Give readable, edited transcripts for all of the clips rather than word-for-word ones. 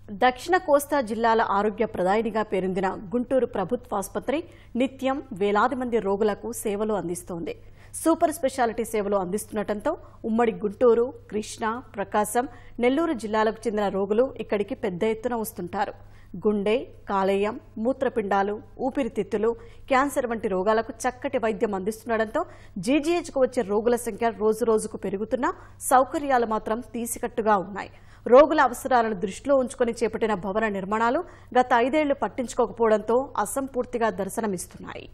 దక్షిణ కోస్తా జిల్లాల ఆరోగ్య ప్రదాయినిగా పేరొందిన గుంటూరు ప్రభుత్వాసుపత్రి నిత్యం వేలాది మంది రోగులకు సేవలు అందిస్తోంది. సూపర్ స్పెషాలిటీ సేవలు అందిస్తుండటంతో ఉమ్మడి గుంటూరు, కృష్ణా, ప్రకాశం, నెల్లూరు జిల్లాలకు చెందిన రోగులు ఇక్కడికి పెద్ద ఎత్తున వస్తుంటారు. గుండె, కాలేయం, మూత్రపిండాలు, ఊపిరితిత్తులు, క్యాన్సర్ వంటి రోగాలకు చక్కటి వైద్యం అందిస్తుండటంతో జీజీహెచ్కు వచ్చే రోగుల సంఖ్య రోజురోజుకు పెరుగుతున్నా సౌకర్యాలు మాత్రం తీసికట్టుగా ఉన్నాయి. రోగుల అవసరాలను దృష్టిలో ఉంచుకుని చేపట్టిన భవన నిర్మాణాలు గత 5 ఏళ్లు పట్టించుకోకపోవడంతో అసంపూర్తిగా దర్శనమిస్తున్నాయి.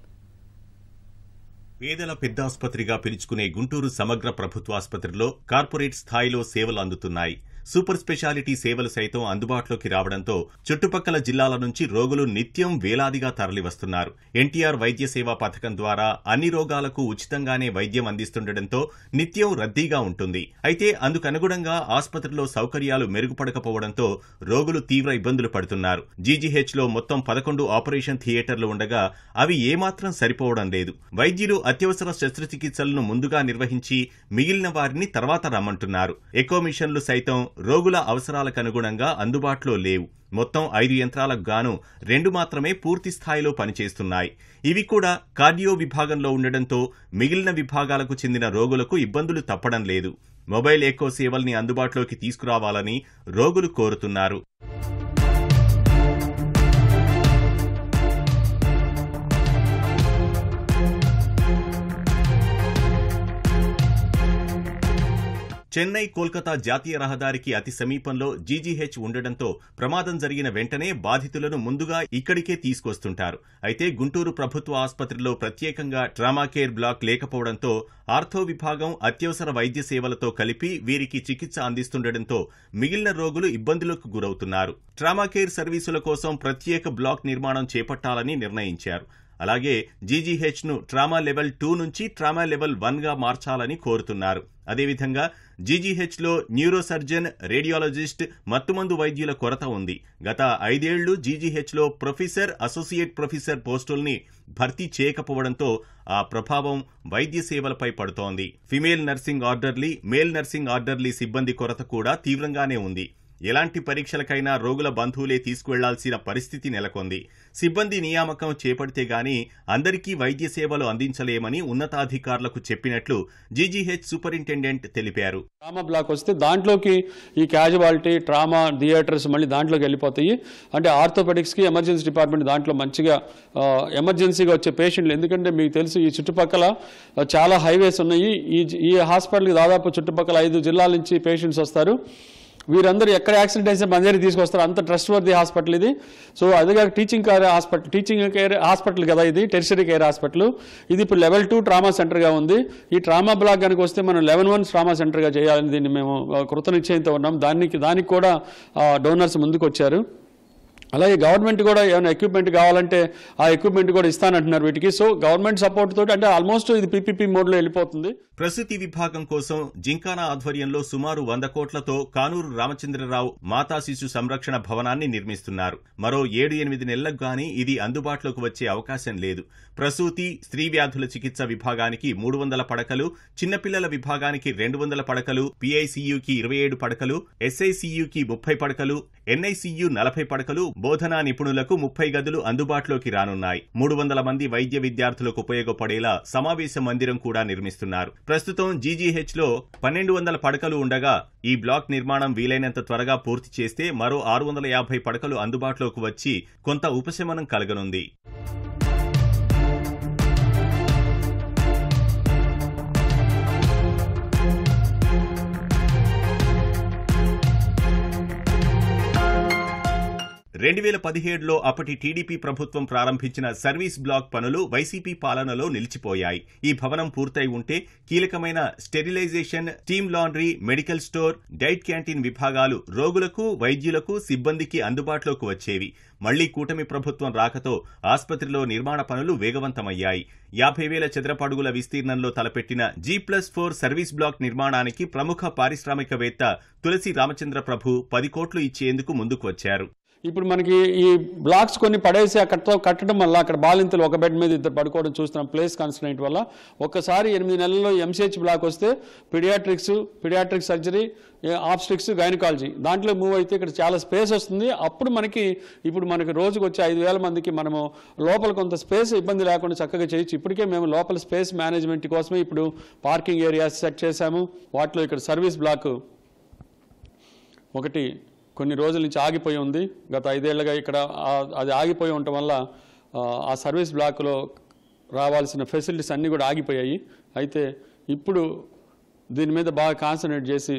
పేదల పెద్ద ఆసుపత్రిగా పిలుచుకునే గుంటూరు సమగ్ర ప్రభుత్వాసుపత్రిలో కార్పొరేట్ స్థాయిలో సేవలు అందుతున్నాయి. సూపర్ స్పెషాలిటీ సేవలు సైతం అందుబాటులోకి రావడంతో చుట్టుపక్కల జిల్లాల నుంచి రోగులు నిత్యం వేలాదిగా తరలివస్తున్నారు. ఎన్టీఆర్ వైద్య సేవా పథకం ద్వారా అన్ని రోగాలకు ఉచితంగానే వైద్యం అందిస్తుండటంతో నిత్యం రద్దీగా ఉంటుంది. అయితే అందుకనుగుణంగా ఆసుపత్రిలో సౌకర్యాలు మెరుగుపడకపోవడంతో రోగులు తీవ్ర ఇబ్బందులు పడుతున్నారు. జీజీహెచ్లో మొత్తం 11 ఆపరేషన్ థియేటర్లు ఉండగా అవి ఏమాత్రం సరిపోవడం లేదు. వైద్యులు అత్యవసర శస్త్రచికిత్సలను ముందుగా నిర్వహించి మిగిలిన వారిని తర్వాత రమ్మంటున్నారు. ఎకో మిషన్లు సైతం రోగుల అవసరాలకనుగుణంగా అందుబాటులో లేవు. మొత్తం 5 యంత్రాలకు గాను 2 మాత్రమే పూర్తి స్థాయిలో పనిచేస్తున్నాయి. ఇవి కూడా కార్డియో విభాగంలో ఉండడంతో మిగిలిన విభాగాలకు చెందిన రోగులకు ఇబ్బందులు తప్పడం లేదు. మొబైల్ ఎకో సేవల్ని అందుబాటులోకి తీసుకురావాలని రోగులు కోరుతున్నారు. చెన్నై కోల్కతా జాతీయ రహదారికి అతి సమీపంలో జీజీహెచ్ ఉండడంతో ప్రమాదం జరిగిన వెంటనే బాధితులను ముందుగా ఇక్కడికే తీసుకొస్తుంటారు. అయితే గుంటూరు ప్రభుత్వ ఆసుపత్రిలో ప్రత్యేకంగా ట్రామాకేర్ బ్లాక్ లేకపోవడంతో ఆర్థో విభాగం అత్యవసర వైద్య సేవలతో కలిపి వీరికి చికిత్స అందిస్తుండటంతో మిగిలిన రోగులు ఇబ్బందులకు గురవుతున్నారు. ట్రామాకేర్ సర్వీసుల కోసం ప్రత్యేక బ్లాక్ నిర్మాణం చేపట్టాలని నిర్ణయించారు. అలాగే జీజీహెచ్ ను ట్రామా లెవెల్ 2 నుంచి ట్రామా లెవెల్ 1 గా మార్చాలని కోరుతున్నారు. అదేవిధంగా జీజీహెచ్ లో న్యూరో సర్జన్, రేడియాలజిస్ట్, మత్తుమందు వైద్యుల కొరత ఉంది. గత 5 ఏళ్లు జీజీహెచ్ లో ప్రొఫెసర్, అసోసియేట్ ప్రొఫెసర్ పోస్టుల్ని భర్తీ చేయకపోవడంతో ఆ ప్రభావం వైద్య సేవలపై పడుతోంది. Female nursing orderly, male nursing orderly సిబ్బంది కొరత కూడా తీవ్రంగానే ఉంది. ఎలాంటి పరీక్షలకైనా రోగుల బంధువులే తీసుకువెళ్లాల్సిన పరిస్థితి నెలకొంది. సిబ్బంది నియామకం చేపడితే గాని అందరికీ వైద్య సేవలు అందించలేమని ఉన్నతాధికారులకు చెప్పినట్లు జీజీహెచ్ సూపరింటెండెంట్ తెలిపారు. ట్రామా బ్లాక్ వస్తే దాంట్లోకి ఈ క్యాజువాలిటీ, ట్రామా థియేటర్స్ మళ్ళీ దాంట్లోకి వెళ్ళిపోతాయి. అంటే ఆర్థోపెడిక్స్కి ఎమర్జెన్సీ డిపార్ట్మెంట్ దాంట్లో మంచిగా ఎమర్జెన్సీగా వచ్చే పేషెంట్లు, ఎందుకంటే మీకు తెలుసు ఈ చుట్టుపక్కల చాలా హైవేస్ ఉన్నాయి. ఈ హాస్పిటల్కి దాదాపు చుట్టుపక్కల 5 జిల్లాల నుంచి పేషెంట్స్ వస్తారు. వీరందరూ ఎక్కడ యాక్సిడెంట్ అయితే మన దగ్గర తీసుకొస్తారు. అంత ట్రస్ట్ వర్ది హాస్పిటల్ ఇది. సో అదిగా టీచింగ్ కేర్ హాస్పిటల్ కదా ఇది, టెరిషరీ కేర్ హాస్పిటల్. ఇది ఇప్పుడు లెవెల్ 2 ట్రామా సెంటర్గా ఉంది. ఈ ట్రామా బ్లాక్ కనుక వస్తే మనం లెవెల్ 1 ట్రామా సెంటర్గా చేయాలని దీన్ని మేము కృత నిశ్చయంతో ఉన్నాం. దానికి కూడా డోనర్స్ ముందుకు వచ్చారు. అలాగే గవర్నమెంట్ కూడా ఏమైనా ఎక్విప్మెంట్ కావాలంటే ఆ ఎక్విప్మెంట్ కూడా ఇస్తానంటున్నారు వీటికి. సో గవర్నమెంట్ సపోర్ట్ తోటి అంటే ఆల్మోస్ట్ ఇది పీపీపీ మోడ్లో వెళ్ళిపోతుంది. ప్రసూతి విభాగం కోసం జింకానా ఆధ్వర్యంలో సుమారు 100 కోట్లతో కానూరు రామచంద్రరావు మాతా శిశు సంరక్షణ భవనాన్ని నిర్మిస్తున్నారు. మరో 7-8 నెలలకు గానీ ఇది అందుబాటులోకి వచ్చే అవకాశం లేదు. ప్రసూతి, స్త్రీ వ్యాధుల చికిత్స విభాగానికి 300 పడకలు, చిన్నపిల్లల విభాగానికి 200 పడకలు, పీఐసీయూకి 27 పడకలు, ఎస్ఐసీయూకి 30 పడకలు, ఎన్ఐసీయూ 40 పడకలు, బోధనా నిపుణులకు 30 గదులు అందుబాటులోకి రానున్నాయి. 300 మంది వైద్య విద్యార్థులకు ఉపయోగపడేలా సమావేశ మందిరం కూడా నిర్మిస్తున్నారు. ప్రస్తుతం జీజీహెచ్ లో 1200 పడకలు ఉండగా ఈ బ్లాక్ నిర్మాణం వీలైనంత త్వరగా పూర్తి చేస్తే మరో 650 పడకలు అందుబాటులోకి వచ్చి కొంత ఉపశమనం కలగనుంది. లో అప్పటి టీడీపీ ప్రభుత్వం ప్రారంభించిన సర్వీస్ బ్లాక్ పనులు వైసీపీ పాలనలో నిలిచిపోయాయి. ఈ భవనం పూర్తయి ఉంటే కీలకమైన sterilisation, steam laundry, medical store, diet canteen విభాగాలు రోగులకు, వైద్యులకు, సిబ్బందికి అందుబాటులోకి వచ్చేవి. మళ్లీ కూటమి ప్రభుత్వం రాకతో ఆసుపత్రిలో నిర్మాణ పనులు వేగవంతమయ్యాయి. 50,000 చదరపు అడుగుల విస్తీర్ణంలో తలపెట్టిన G+4 సర్వీస్ బ్లాక్ నిర్మాణానికి ప్రముఖ పారిశ్రామికవేత్త తులసి రామచంద్ర ప్రభు 10 కోట్లు ఇచ్చేందుకు ముందుకు వచ్చారు. ఇప్పుడు మనకి ఈ బ్లాక్స్ కొన్ని పడేసి అక్కడతో కట్టడం వల్ల అక్కడ బాలింతలు ఒక బెడ్ మీద ఇద్దరు పడుకోవడం చూస్తున్నాం ప్లేస్ కన్స్ట్రెయింట్ వల్ల. ఒక్కసారి 8 నెలల్లో ఎంసీహెచ్ బ్లాక్ వస్తే పిడియాట్రిక్ సర్జరీ, ఆబ్స్ట్రిక్స్, గైనకాలజీ దాంట్లో మూవ్ అయితే ఇక్కడ చాలా స్పేస్ వస్తుంది. అప్పుడు ఇప్పుడు మనకి రోజుకు వచ్చే 5,000 మందికి మనము లోపల కొంత స్పేస్ ఇబ్బంది లేకుండా చక్కగా చేయొచ్చు. ఇప్పటికే మేము లోపల స్పేస్ మేనేజ్మెంట్ కోసమే ఇప్పుడు పార్కింగ్ ఏరియాస్ సెట్ చేశాము. వాటిలో ఇక్కడ సర్వీస్ బ్లాక్ ఒకటి కొన్ని రోజుల నుంచి ఆగిపోయి ఉంది. గత 5 ఏళ్లుగా ఇక్కడ అది ఆగిపోయి ఉండటం వల్ల ఆ సర్వీస్ బ్లాక్లో రావాల్సిన ఫెసిలిటీస్ అన్నీ కూడా ఆగిపోయాయి. అయితే ఇప్పుడు దీని మీద బాగా కాన్సన్ట్రేట్ చేసి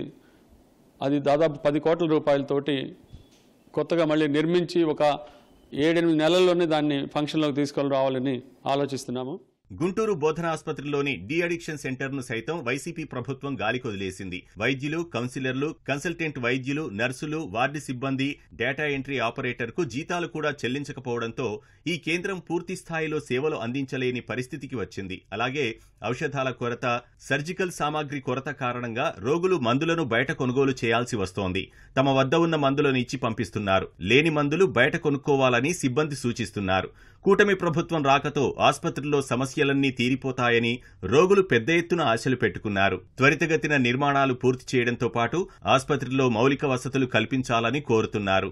అది దాదాపు 10 కోట్ల రూపాయలతోటి కొత్తగా మళ్ళీ నిర్మించి ఒక 7-8 నెలల్లోనే దాన్ని ఫంక్షన్లోకి తీసుకొని రావాలని ఆలోచిస్తున్నాము. గుంటూరు బోధన ఆసుపత్రిలోని డి అడిక్షన్ సెంటర్ ను సైతం వైసీపీ ప్రభుత్వం గాలికొదిలేసింది. వైద్యులు, కౌన్సిలర్లు, కన్సల్టెంట్ వైద్యులు, నర్సులు, వార్డు సిబ్బంది, డేటా ఎంట్రీ ఆపరేటర్ కు జీతాలు కూడా చెల్లించకపోవడంతో ఈ కేంద్రం పూర్తి స్థాయిలో సేవలు అందించలేని పరిస్థితికి వచ్చింది. అలాగే ఔషధాల కొరత, సర్జికల్ సామాగ్రి కొరత కారణంగా రోగులు మందులను బయట కొనుగోలు చేయాల్సి వస్తోంది. తమ వద్ద ఉన్న మందులను ఇచ్చి పంపిస్తున్నారు. లేని మందులు బయట కొనుక్కోవాలని సిబ్బంది సూచిస్తున్నారు. కూటమి ప్రభుత్వం రాకతో ఆసుపత్రుల్లో సమస్యలన్నీ తీరిపోతాయని రోగులు పెద్ద ఎత్తున ఆశలు పెట్టుకున్నారు. త్వరితగతిన నిర్మాణాలు పూర్తి చేయడంతో పాటు ఆసుపత్రిలో మౌలిక వసతులు కల్పించాలని కోరుతున్నారు.